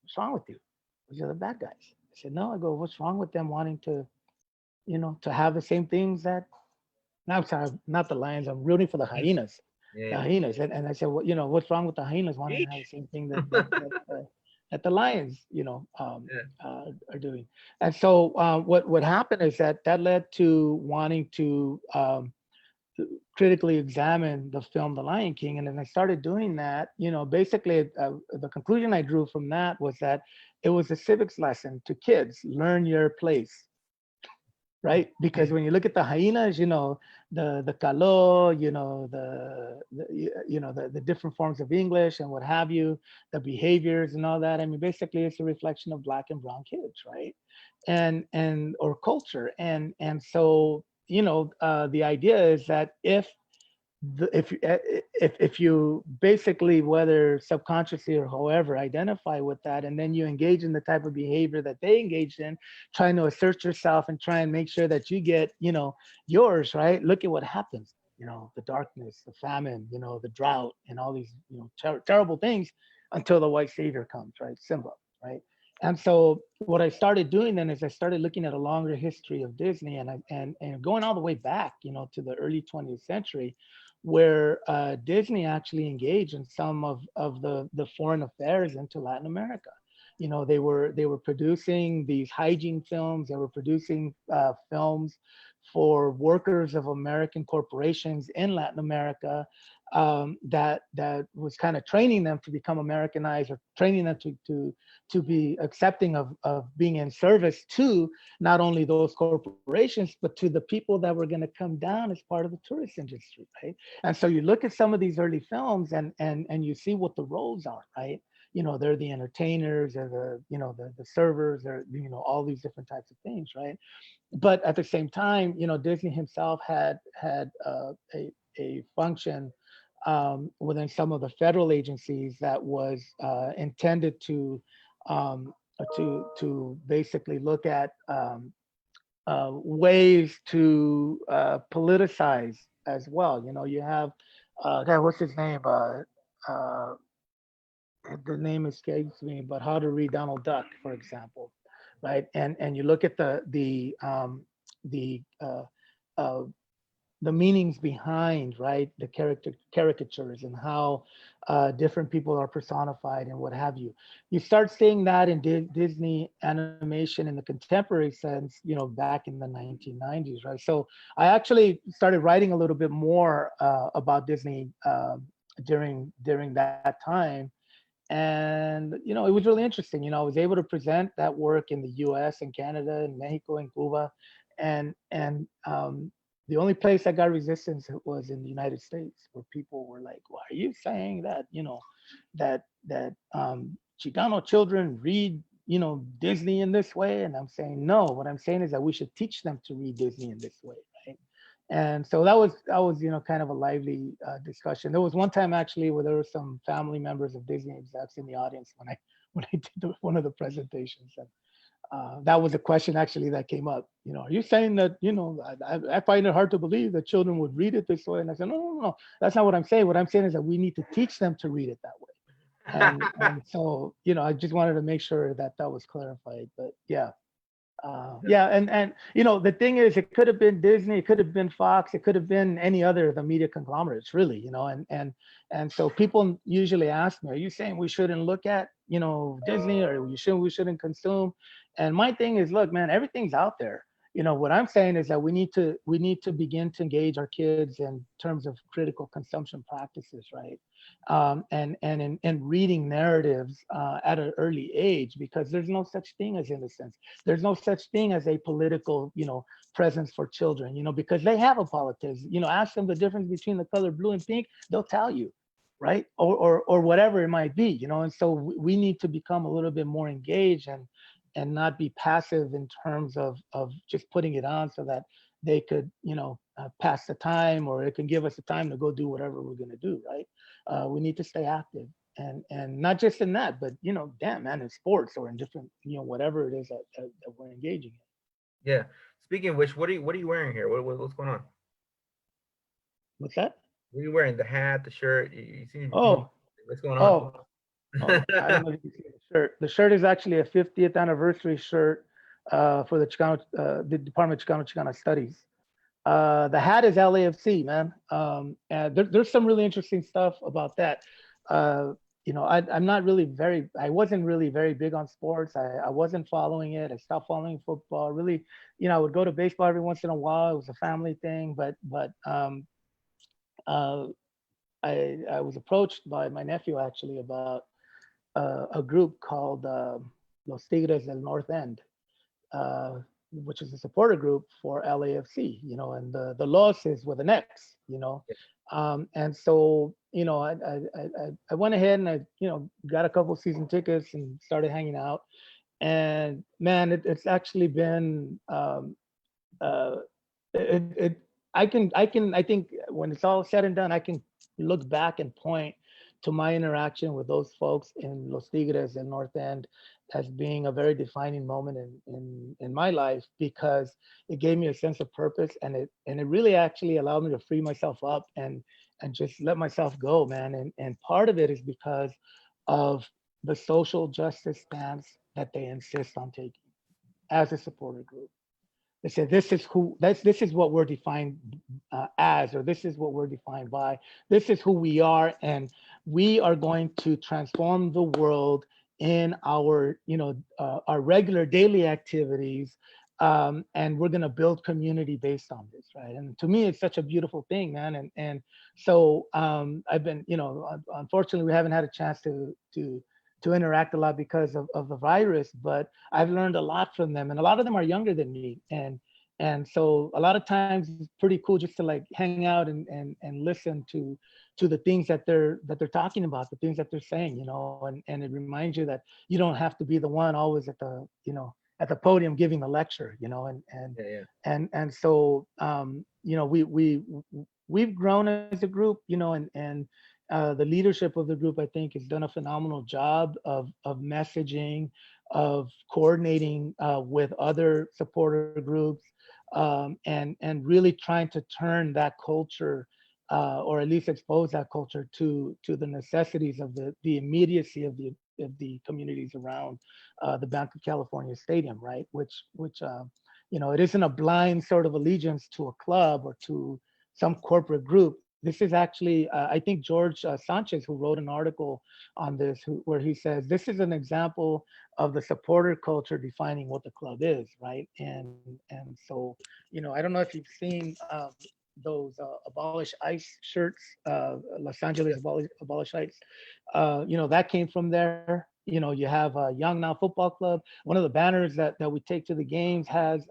"What's wrong with you? Those are the bad guys." I said, "No." I go, "What's wrong with them wanting to have the same things that?" No, I'm sorry, not the lions. I'm rooting for the Yes. hyenas. The Yeah. hyenas, and I said, "Well, what's wrong with the hyenas wanting to have the Preach. same thing that the lions, Yeah. are doing?" And so what happened is that led to wanting to critically examine the film The Lion King, and then I started doing that. Basically, the conclusion I drew from that was that it was a civics lesson to kids: learn your place, right? Because when you look at the hyenas, the kalo, the different forms of English and what have you, the behaviors and all that. I mean, basically, it's a reflection of black and brown kids, right? And or culture, and so the idea is that if you basically, whether subconsciously or however, identify with that, and then you engage in the type of behavior that they engaged in, trying to assert yourself and try and make sure that you get yours, right? Look at what happens. The darkness, the famine, the drought, and all these terrible things, until the white savior comes, right? Simba, right? And so what I started doing then is I started looking at a longer history of Disney, and going all the way back, to the early 20th century, where Disney actually engaged in some of the foreign affairs into Latin America. They were producing these hygiene films. They were producing films for workers of American corporations in Latin America, that was kind of training them to become Americanized, or training them to be accepting of being in service to not only those corporations, but to the people that were going to come down as part of the tourist industry, right? And so you look at some of these early films, and you see what the roles are, right? They're the entertainers, they're the servers, they're all these different types of things, right? But at the same time, Disney himself had a function within some of the federal agencies that was intended to basically look at ways to politicize as well. You have God, what's his name? Uh, the name escapes me, but How to Read Donald Duck, for example, right? And you look at the uh, the meanings behind, right, the caricatures, and how different people are personified and what have you. You start seeing that in Disney animation in the contemporary sense, back in the 1990s, right? So I actually started writing a little bit more about Disney during that time, and it was really interesting. I was able to present that work in the US and Canada and Mexico and Cuba, and the only place I got resistance was in the United States, where people were like, "Why are you saying that that Chicano children read Disney in this way? And I'm saying, no, what I'm saying is that we should teach them to read Disney in this way, right? And so that was kind of a lively discussion. There was one time actually where there were some family members of Disney execs in the audience when I did one of the presentations, and that was a question actually that came up. Are you saying that I find it hard to believe that children would read it this way? And I said, no, no, no, that's not what I'm saying. What I'm saying is that we need to teach them to read it that way. And so I just wanted to make sure that that was clarified. But yeah. Yeah, and the thing is, it could have been Disney, it could have been Fox, it could have been any other of the media conglomerates, really, and so people usually ask me, "Are you saying we shouldn't look at Disney, or we shouldn't consume?" And my thing is, look, man, everything's out there. What I'm saying is that we need to begin to engage our kids in terms of critical consumption practices, right? And reading narratives at an early age, because there's no such thing as innocence. There's no such thing as a political, presence for children, because they have a politics. Ask them the difference between the color blue and pink, they'll tell you, right? Or whatever it might be, And so we need to become a little bit more engaged and not be passive in terms of just putting it on so that they could, pass the time, or it can give us the time to go do whatever we're going to do, right? We need to stay active, and not just in that, but damn man, in sports or in different, whatever it is that we're engaging in. Yeah. Speaking of which, what are you wearing here? What's going on? What's that? What are you wearing? The hat, the shirt? You seem Oh, what's going on? oh, oh! I don't know if you can see the shirt. The shirt is actually a 50th anniversary shirt for the Department of Chicano Studies. The hat is LAFC, man. And there's some really interesting stuff about that. I'm not really I wasn't really very big on sports. I wasn't following it. I stopped following football. Really, I would go to baseball every once in a while. It was a family thing, but uh, I was approached by my nephew actually about a group called Los Tigres del North End, uh, which is a supporter group for LAFC, and the Los is with an X, and so I went ahead and I got a couple season tickets and started hanging out, and man, it's actually been uh, it I think when it's all said and done, I can look back and point to my interaction with those folks in Los Tigres and North End as being a very defining moment in my life, because it gave me a sense of purpose, and it really actually allowed me to free myself up and just let myself go, man. And part of it is because of the social justice stance that they insist on taking as a supporter group. They say this is what we're defined as, or this is what we're defined by. This is who we are, and we are going to transform the world in our regular daily activities, and we're going to build community based on this, right? And to me, it's such a beautiful thing, man. And so I've been, unfortunately, we haven't had a chance to interact a lot because of the virus, but I've learned a lot from them, and a lot of them are younger than me, and so a lot of times it's pretty cool just to like hang out and listen to the things that they're talking about, the things that they're saying, and it reminds you that you don't have to be the one always at the podium giving the lecture, Yeah, yeah. and so we've grown as a group, and the leadership of the group, I think, has done a phenomenal job of messaging, of coordinating with other supporter groups, and really trying to turn that culture, or at least expose that culture to the necessities of the immediacy of the communities around the Banc of California Stadium, right? Which it isn't a blind sort of allegiance to a club or to some corporate group. This is actually, I think George Sanchez, who wrote an article on this, where he says this is an example of the supporter culture defining what the club is, right? And so, I don't know if you've seen those abolish ICE shirts, Los Angeles abolish ICE. That came from there. You have Young Now Football Club. One of the banners that we take to the games has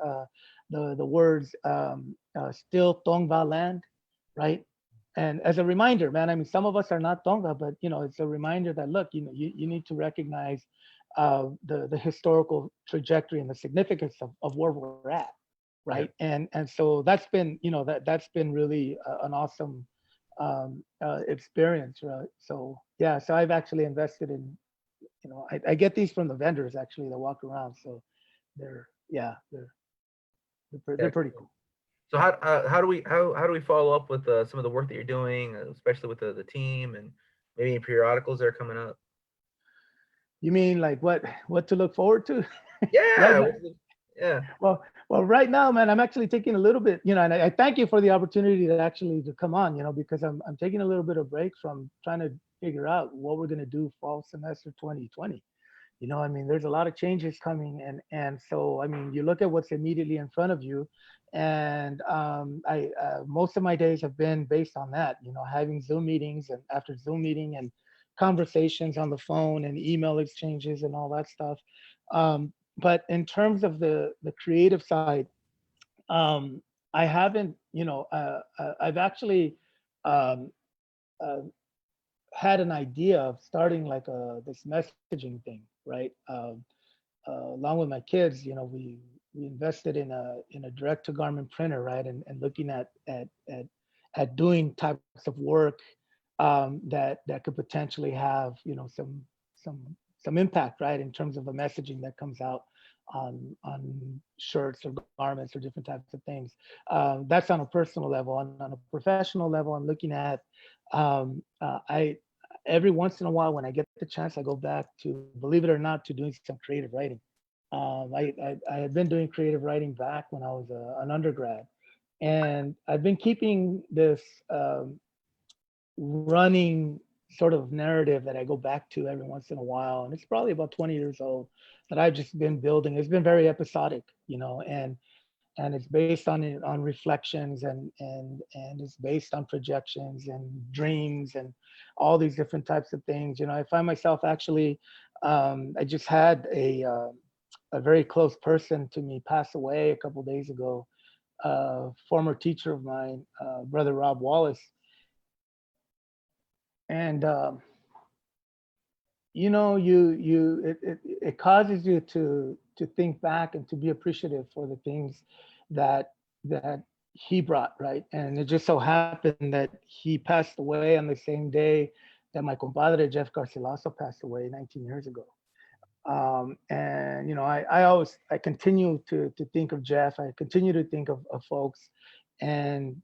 the words "Still Tongva land," right? And as a reminder, man, I mean, some of us are not Tonga, but it's a reminder that look, you need to recognize the historical trajectory and the significance of where we're at, right? Yeah. And so that's been, that's been really an awesome experience, right? So yeah, so I've actually invested in, I get these from the vendors actually that walk around, so they're yeah they're pretty Excellent. cool. So how do we follow up with some of the work that you're doing, especially with the team and maybe any periodicals that are coming up? You mean like what to look forward to? Right Yeah. now, Yeah. well, right now, man, I'm actually taking a little bit, and I thank you for the opportunity to actually to come on, because I'm taking a little bit of break from trying to figure out what we're gonna do fall semester 2020. I mean, there's a lot of changes coming, and so I mean, you look at what's immediately in front of you, and I most of my days have been based on that. Having Zoom meetings and after Zoom meeting and conversations on the phone and email exchanges and all that stuff. But in terms of the creative side, um, I haven't, I've actually um, uh, had an idea of starting like this messaging thing, right? Along with my kids, we invested in a direct to garment printer, right? And looking at doing types of work that could potentially have some some impact, right, in terms of the messaging that comes out on shirts or garments or different types of things. That's on a personal level. On a professional level, I'm looking at I every once in a while when I get the chance, I go back to, believe it or not, to doing some creative writing. I had been doing creative writing back when I was an undergrad, and I've been keeping this running sort of narrative that I go back to every once in a while, and it's probably about 20 years old that I've just been building. It's been very episodic, and it's based on reflections and it's based on projections and dreams and all these different types of things. I find myself actually, I just had a very close person to me pass away a couple days ago, former teacher of mine, brother Rob Wallace. And it causes you to think back and to be appreciative for the things that he brought, right? And it just so happened that he passed away on the same day that my compadre Jeff Garcilaso passed away 19 years ago. And I continue to think of Jeff. I continue to think of folks, and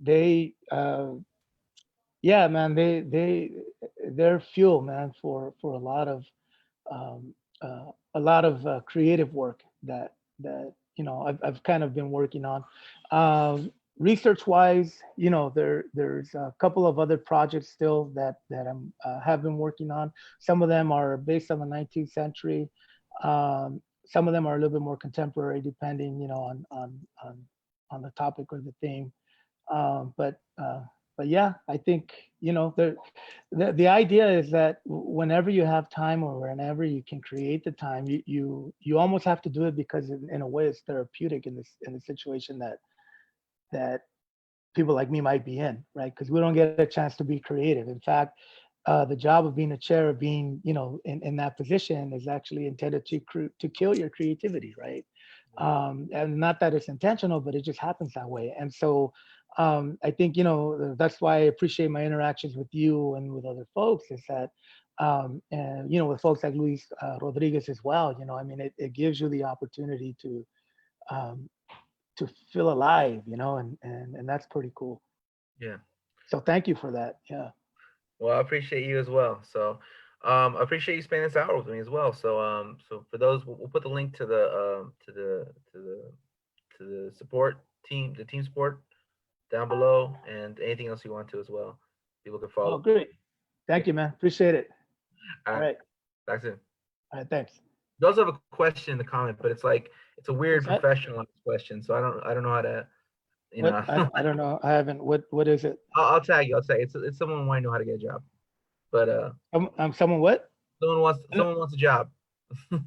yeah, man, they're fuel, man, for um, a lot of creative work that I've kind of been working on. Research wise, there's a couple of other projects still that I'm have been working on. Some of them are based on the 19th century. Some of them are a little bit more contemporary, depending, on the topic or the theme. Um, but uh, but yeah, I think the idea is that whenever you have time or whenever you can create the time, you almost have to do it because in a way it's therapeutic in the situation that people like me might be in, right? Because we don't get a chance to be creative. In fact, the job of being a chair, of being in that position, is actually intended to kill your creativity, right? And not that it's intentional, but it just happens that way. And so I think that's why I appreciate my interactions with you and with other folks, is that and with folks like Luis Rodriguez as well. I mean, it gives you the opportunity um, to feel alive, and that's pretty cool. Yeah. So thank you for that. Yeah. Well, I appreciate you as well. So, I appreciate you spending this hour with me as well. So, so for those, we'll put the link to the support team, the team support down below, and anything else you want to as well. People can Oh, follow. great. Yeah. Thank you, man. Appreciate it. All All right. right. That's it. All right. Thanks. You also have a question in the comment, but it's like it's a weird What's that? professional question, so I don't know how to, you What? know. I don't know. I haven't. What is it? I'll tag you. I'll say it's someone who might know how to get a job, but I'm someone what? someone wants a job. I'll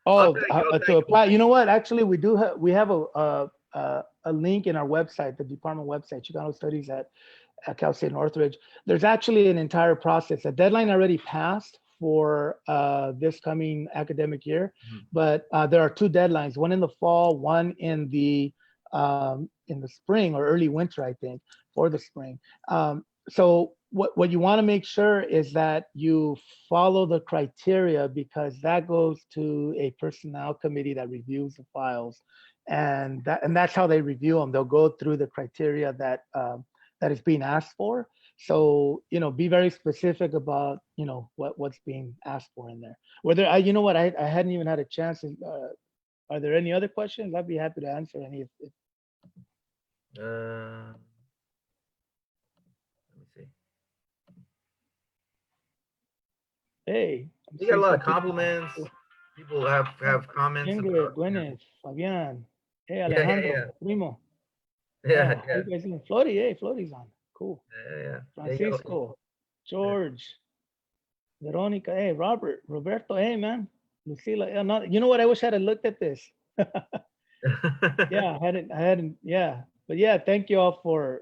Oh, tag you. I'll to tag you. apply. You know what? Actually, we have a link in our website, the department website, Chicano Studies at Cal State Northridge. There's actually an entire process. The deadline already passed for this coming academic year, Mhm. but there are two deadlines: one in the fall, one in the spring or early winter, I think, for the spring. So what you want to make sure is that you follow the criteria, because that goes to a personnel committee that reviews the files, and that's how they review them. They'll go through the criteria that is being asked for. So, be very specific about, what's being asked for in there. Whether you know what, I hadn't even had a chance. Are there any other questions? I'd be happy to answer any. Let me see. Hey, I'm We got a seeing lot of some compliments. people. People have comments Ingrid, about. Gwyneth, Fabian. Hey, Yeah, yeah, Alejandro, yeah, Primo. yeah, Yeah, how yeah, you guys doing? Flody, hey, Flody's on. Cool. yeah, yeah. Yeah, Francisco, yeah. George, Veronica, hey, Robert, Roberto, hey, man. Lucila, yeah, not, you know what? I wish I had looked at this. Yeah, I hadn't, yeah. But yeah, thank you all for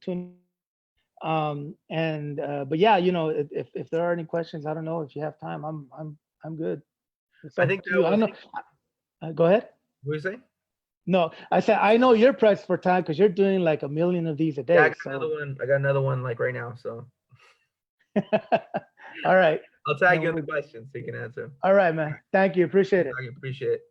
tuning. But yeah, if there are any questions, I don't know if you have time. I'm good. It's I up think to that you. I was. know. Go ahead. What do you say? No, I said I know you're pressed for time because you're doing like a million of these a Yeah, I day. got another So, one. I got another one like right now. So all right. I'll tag No you in the worries. questions so you can answer. All right, man. Thank you. Appreciate it. I appreciate it.